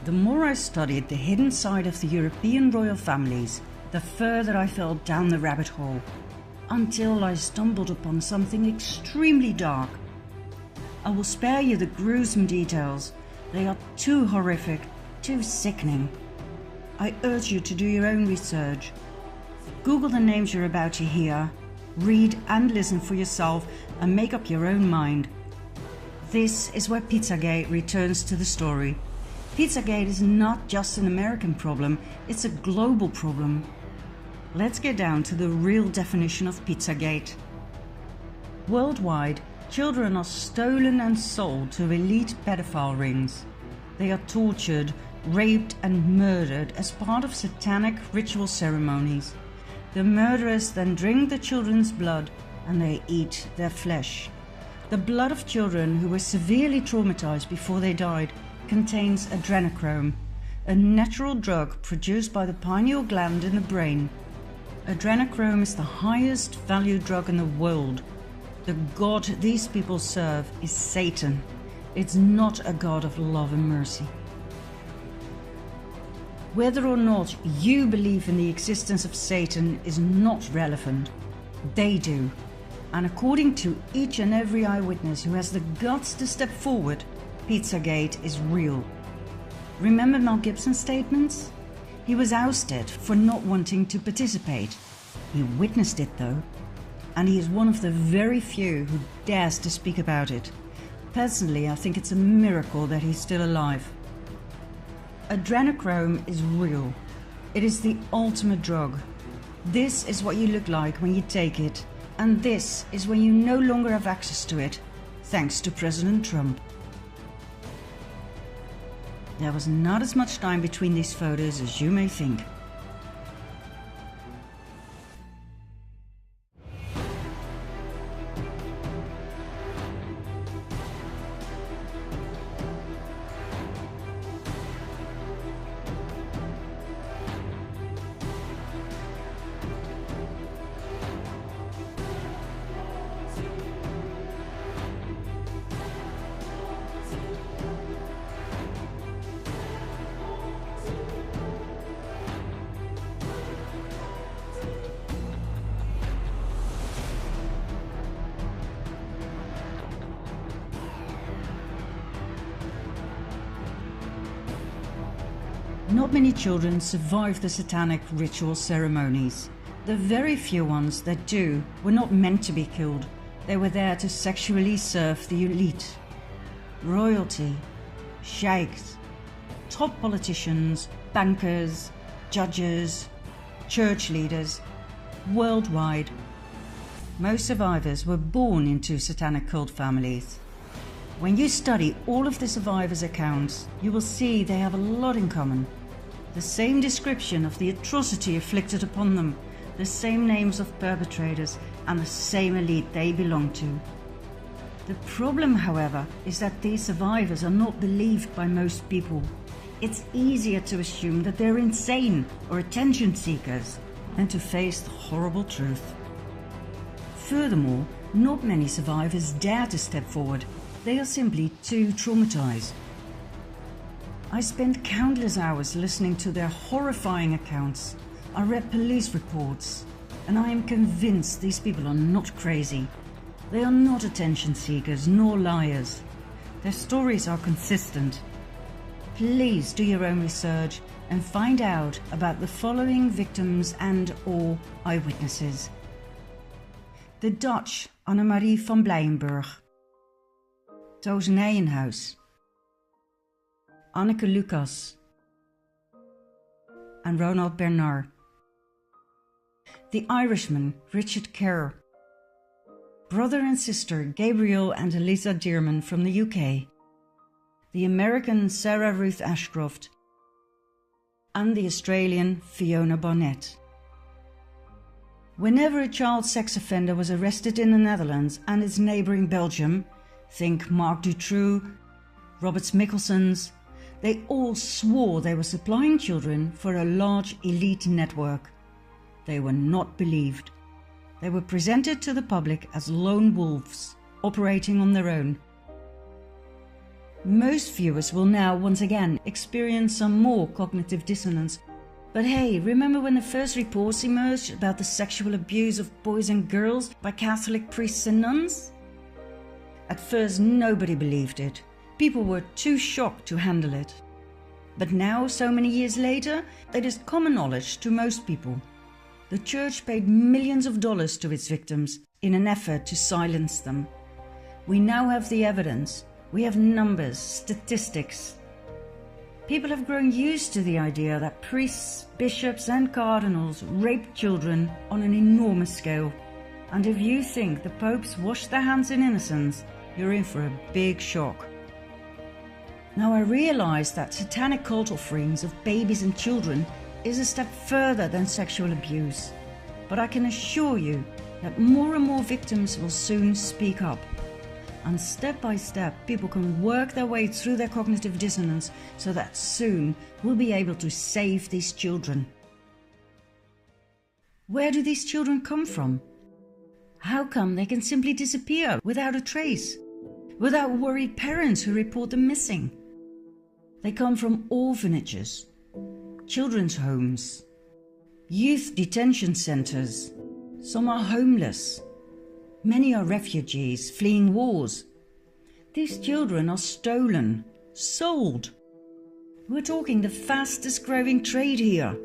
The more I studied the hidden side of the European royal families, the further I fell down the rabbit hole, until I stumbled upon something extremely dark. I will spare you the gruesome details. They are too horrific, too sickening. I urge you to do your own research. Google the names you're about to hear, read and listen for yourself, and make up your own mind. This is where Pizzagate returns to the story. Pizzagate is not just an American problem, it's a global problem. Let's get down to the real definition of Pizzagate. Worldwide, children are stolen and sold to elite pedophile rings. They are tortured, raped and murdered as part of satanic ritual ceremonies. The murderers then drink the children's blood and they eat their flesh. The blood of children who were severely traumatized before they died contains adrenochrome, a natural drug produced by the pineal gland in the brain. Adrenochrome is the highest valued drug in the world. The god these people serve is Satan. It's not a god of love and mercy. Whether or not you believe in the existence of Satan is not relevant. They do. And according to each and every eyewitness who has the guts to step forward, Pizzagate is real. Remember Mel Gibson's statements? He was ousted for not wanting to participate. He witnessed it though, and he is one of the very few who dares to speak about it. Personally, I think it's a miracle that he's still alive. Adrenochrome is real. It is the ultimate drug. This is what you look like when you take it, and this is when you no longer have access to it, thanks to President Trump. There was not as much time between these photos as you may think. Not many children survive the satanic ritual ceremonies. The very few ones that do were not meant to be killed. They were there to sexually serve the elite. Royalty, sheikhs, top politicians, bankers, judges, church leaders, worldwide. Most survivors were born into satanic cult families. When you study all of the survivors' accounts, you will see they have a lot in common. The same description of the atrocity inflicted upon them, the same names of perpetrators, and the same elite they belong to. The problem, however, is that these survivors are not believed by most people. It's easier to assume that they're insane or attention seekers than to face the horrible truth. Furthermore, not many survivors dare to step forward. They are simply too traumatized. I spent countless hours listening to their horrifying accounts. I read police reports, and I am convinced these people are not crazy. They are not attention seekers nor liars. Their stories are consistent. Please do your own research and find out about the following victims and/or eyewitnesses. The Dutch Annemarie van Blijenburg, Toos Nijenhuis, Anneke Lucas, and Ronald Bernard. The Irishman Richard Kerr, brother and sister Gabriel and Eliza Dearman from the UK, the American Sarah Ruth Ashcroft, and the Australian Fiona Barnett. Whenever a child sex offender was arrested in the Netherlands and its neighbouring Belgium, think Mark Dutroux, Roberts Mickelsons, they all swore they were supplying children for a large elite network. They were not believed. They were presented to the public as lone wolves, operating on their own. Most viewers will now once again experience some more cognitive dissonance. But hey, remember when the first reports emerged about the sexual abuse of boys and girls by Catholic priests and nuns? At first nobody believed it. People were too shocked to handle it. But now, so many years later, it is common knowledge to most people. The church paid millions of dollars to its victims in an effort to silence them. We now have the evidence. We have numbers, statistics. People have grown used to the idea that priests, bishops and cardinals rape children on an enormous scale. And if you think the popes washed their hands in innocence, you're in for a big shock. Now I realize that satanic cult offerings of babies and children is a step further than sexual abuse. But I can assure you that more and more victims will soon speak up. And step by step, people can work their way through their cognitive dissonance so that soon we'll be able to save these children. Where do these children come from? How come they can simply disappear without a trace? Without worried parents who report them missing? They come from orphanages, children's homes, youth detention centers. Some are homeless. Many are refugees fleeing wars. These children are stolen, sold. We're talking the fastest growing trade here.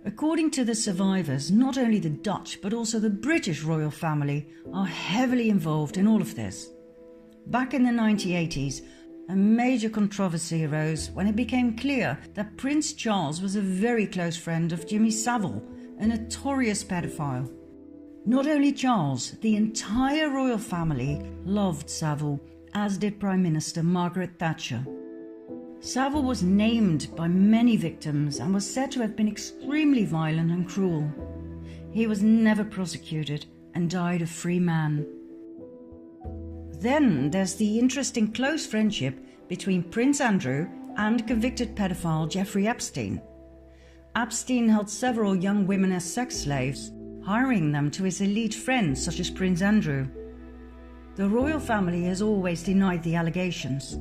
According to the survivors, not only the Dutch but also the British royal family are heavily involved in all of this. Back in the 1980s, a major controversy arose when it became clear that Prince Charles was a very close friend of Jimmy Savile, a notorious pedophile. Not only Charles, the entire royal family loved Savile, as did Prime Minister Margaret Thatcher. Savile was named by many victims and was said to have been extremely violent and cruel. He was never prosecuted and died a free man. Then there's the interesting close friendship between Prince Andrew and convicted pedophile Jeffrey Epstein. Epstein held several young women as sex slaves, hiring them to his elite friends such as Prince Andrew. The royal family has always denied the allegations.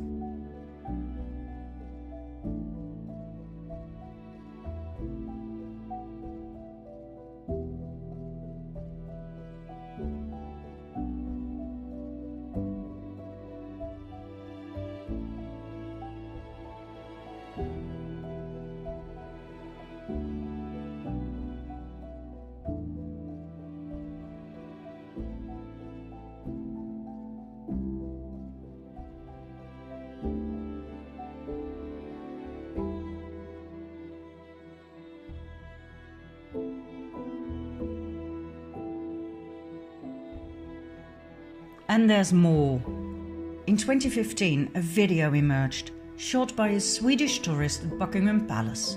And there's more. In 2015, a video emerged, shot by a Swedish tourist at Buckingham Palace.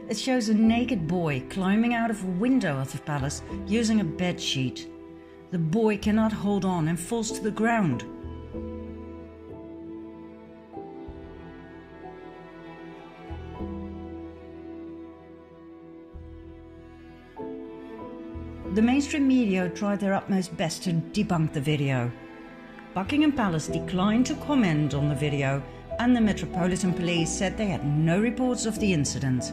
It shows a naked boy climbing out of a window of the palace using a bed sheet. The boy cannot hold on and falls to the ground. The mainstream media tried their utmost best to debunk the video. Buckingham Palace declined to comment on the video, and the Metropolitan Police said they had no reports of the incident.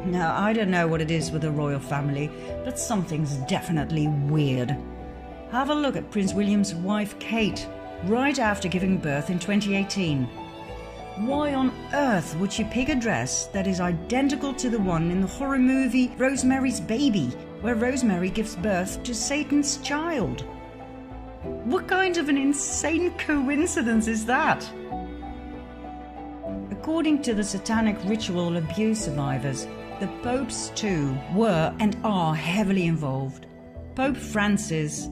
Now, I don't know what it is with the royal family, but something's definitely weird. Have a look at Prince William's wife Kate, right after giving birth in 2018. Why on earth would she pick a dress that is identical to the one in the horror movie Rosemary's Baby, where Rosemary gives birth to Satan's child? What kind of an insane coincidence is that? According to the satanic ritual abuse survivors, the popes too were and are heavily involved. Pope Francis,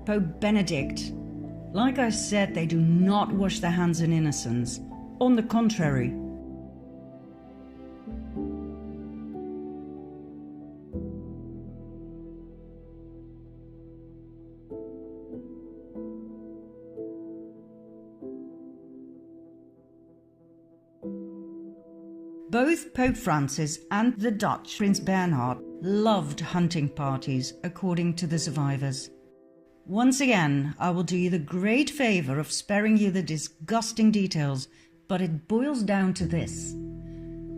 Pope Benedict. Like I said, they do not wash their hands in innocence. On the contrary. Both Pope Francis and the Dutch Prince Bernhard loved hunting parties, according to the survivors. Once again, I will do you the great favor of sparing you the disgusting details, but it boils down to this.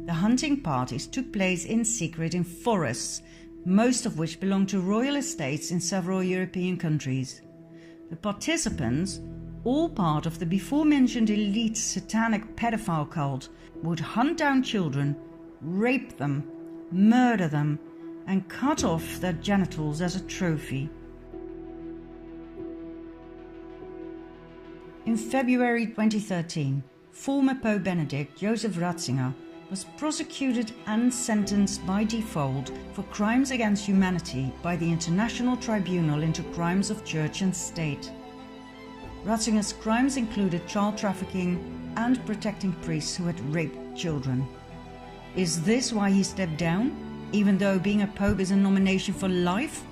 The hunting parties took place in secret in forests, most of which belonged to royal estates in several European countries. The participants, all part of the before-mentioned elite satanic pedophile cult, would hunt down children, rape them, murder them, and cut off their genitals as a trophy. In February 2013, former Pope Benedict Joseph Ratzinger was prosecuted and sentenced by default for crimes against humanity by the International Tribunal into Crimes of Church and State. Ratzinger's crimes included child trafficking and protecting priests who had raped children. Is this why he stepped down, even though being a pope is a nomination for life?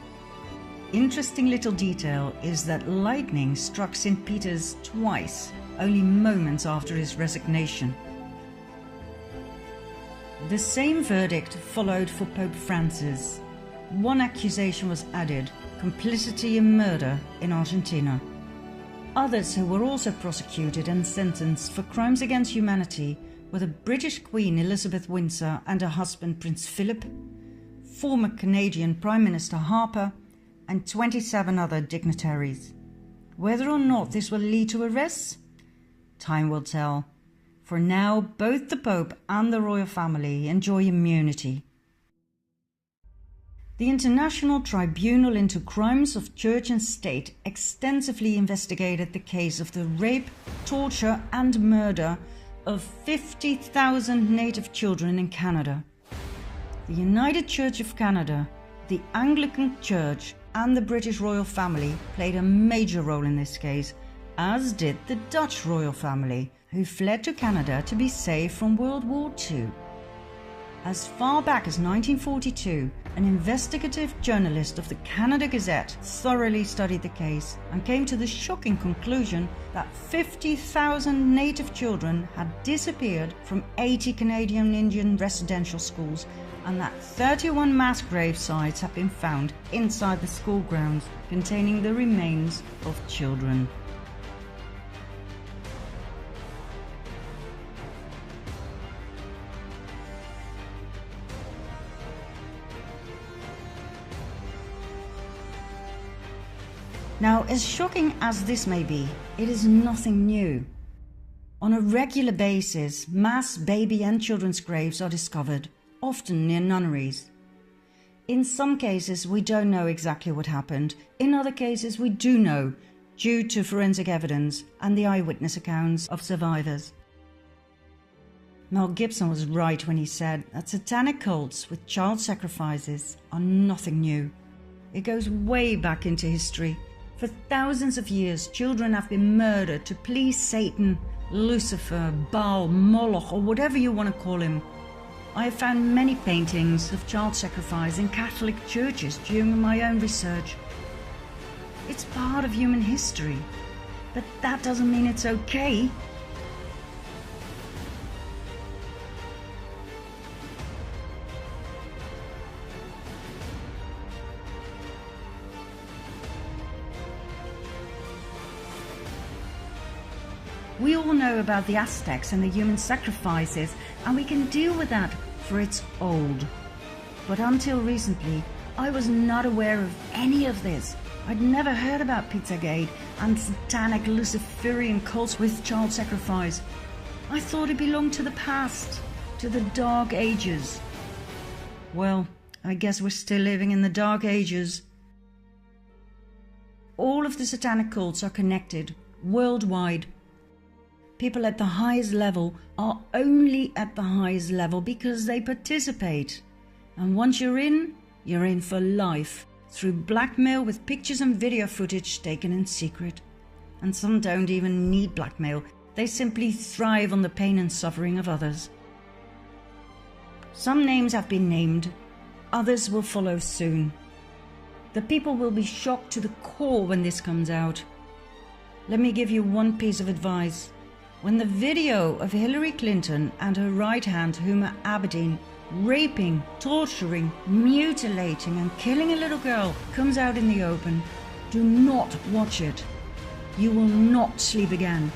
Interesting little detail is that lightning struck St. Peter's twice, only moments after his resignation. The same verdict followed for Pope Francis. One accusation was added: complicity in murder in Argentina. Others who were also prosecuted and sentenced for crimes against humanity were the British Queen Elizabeth Windsor and her husband Prince Philip, former Canadian Prime Minister Harper, and 27 other dignitaries. Whether or not this will lead to arrests? Time will tell. For now, both the Pope and the royal family enjoy immunity. The International Tribunal into Crimes of Church and State extensively investigated the case of the rape, torture, and murder of 50,000 native children in Canada. The United Church of Canada, the Anglican Church, and the British royal family played a major role in this case, as did the Dutch royal family, who fled to Canada to be safe from World War II. As far back as 1942, an investigative journalist of the Canada Gazette thoroughly studied the case and came to the shocking conclusion that 50,000 native children had disappeared from 80 Canadian Indian residential schools, and that 31 mass grave sites have been found inside the school grounds containing the remains of children. Now, as shocking as this may be, it is nothing new. On a regular basis, mass baby and children's graves are discovered, often near nunneries. In some cases, we don't know exactly what happened. In other cases, we do know, due to forensic evidence and the eyewitness accounts of survivors. Mel Gibson was right when he said that satanic cults with child sacrifices are nothing new. It goes way back into history. For thousands of years, children have been murdered to please Satan, Lucifer, Baal, Moloch, or whatever you want to call him. I have found many paintings of child sacrifice in Catholic churches during my own research. It's part of human history, but that doesn't mean it's okay. We all know about the Aztecs and the human sacrifices, and we can deal with that, for it's old. But until recently, I was not aware of any of this. I'd never heard about Pizzagate and satanic Luciferian cults with child sacrifice. I thought it belonged to the past, to the Dark Ages. Well, I guess we're still living in the Dark Ages. All of the satanic cults are connected, worldwide. People at the highest level are only at the highest level because they participate. And once you're in for life, through blackmail with pictures and video footage taken in secret. And some don't even need blackmail, they simply thrive on the pain and suffering of others. Some names have been named, others will follow soon. The people will be shocked to the core when this comes out. Let me give you one piece of advice. When the video of Hillary Clinton and her right hand, Huma Abedin, raping, torturing, mutilating and killing a little girl comes out in the open, Do not watch it. You will not sleep again.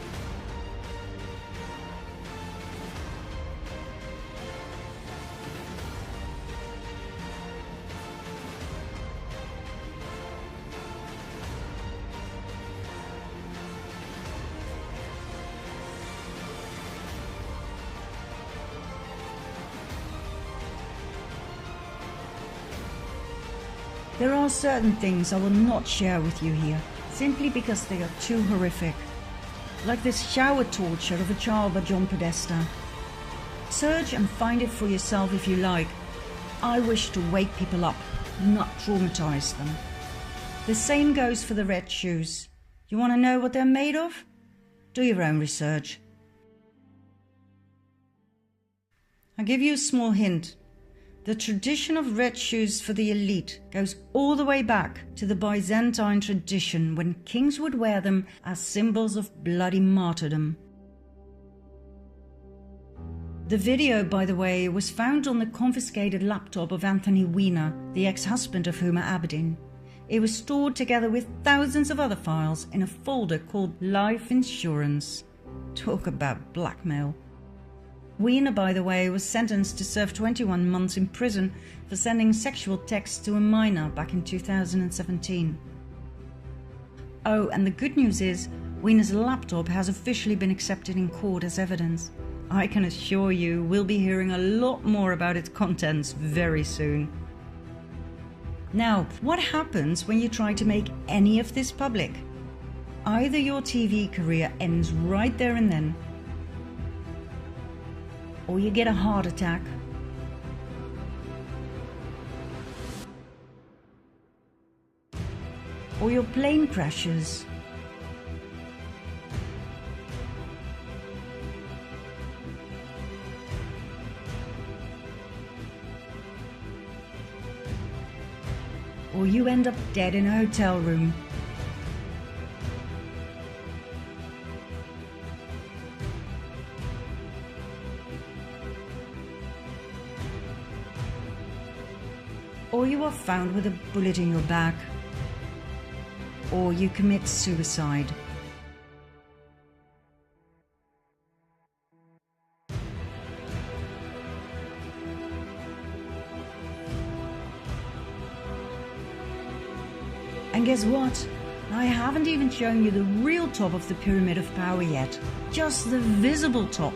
There are certain things I will not share with you here, simply because they are too horrific. Like this shower torture of a child by John Podesta. Search and find it for yourself if you like. I wish to wake people up, not traumatize them. The same goes for the red shoes. You want to know what they're made of? Do your own research. I'll give you a small hint. The tradition of red shoes for the elite goes all the way back to the Byzantine tradition when kings would wear them as symbols of bloody martyrdom. The video, by the way, was found on the confiscated laptop of Anthony Weiner, the ex-husband of Huma Abedin. It was stored together with thousands of other files in a folder called Life Insurance. Talk about blackmail. Weiner, by the way, was sentenced to serve 21 months in prison for sending sexual texts to a minor back in 2017. Oh, and the good news is, Weiner's laptop has officially been accepted in court as evidence. I can assure you we'll be hearing a lot more about its contents very soon. Now, what happens when you try to make any of this public? Either your TV career ends right there and then, or you get a heart attack, or your plane crashes, or you end up dead in a hotel room. Or you are found with a bullet in your back, or you commit suicide. And guess what? I haven't even shown you the real top of the pyramid of power yet, just the visible top.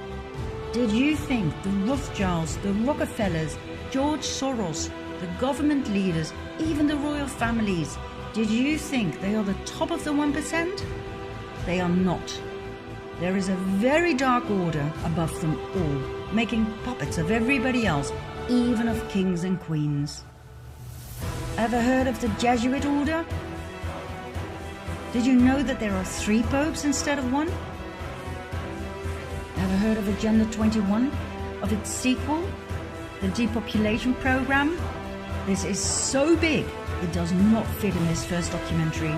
Did you think the Rothschilds, the Rockefellers, George Soros, the government leaders, even the royal families, did you think they are the top of the 1%? They are not. There is a very dark order above them all, making puppets of everybody else, even of kings and queens. Ever heard of the Jesuit order? Did you know that there are 3 popes instead of 1? Ever heard of Agenda 21? Of its sequel, the depopulation program? This is so big, it does not fit in this first documentary.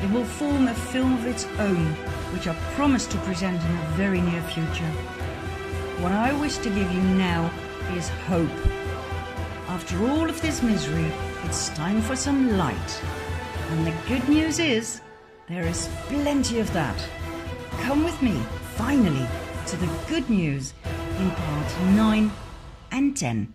It will form a film of its own, which I promise to present in a very near future. What I wish to give you now is hope. After all of this misery, it's time for some light. And the good news is, there is plenty of that. Come with me, finally, to the good news in part 9 and 10.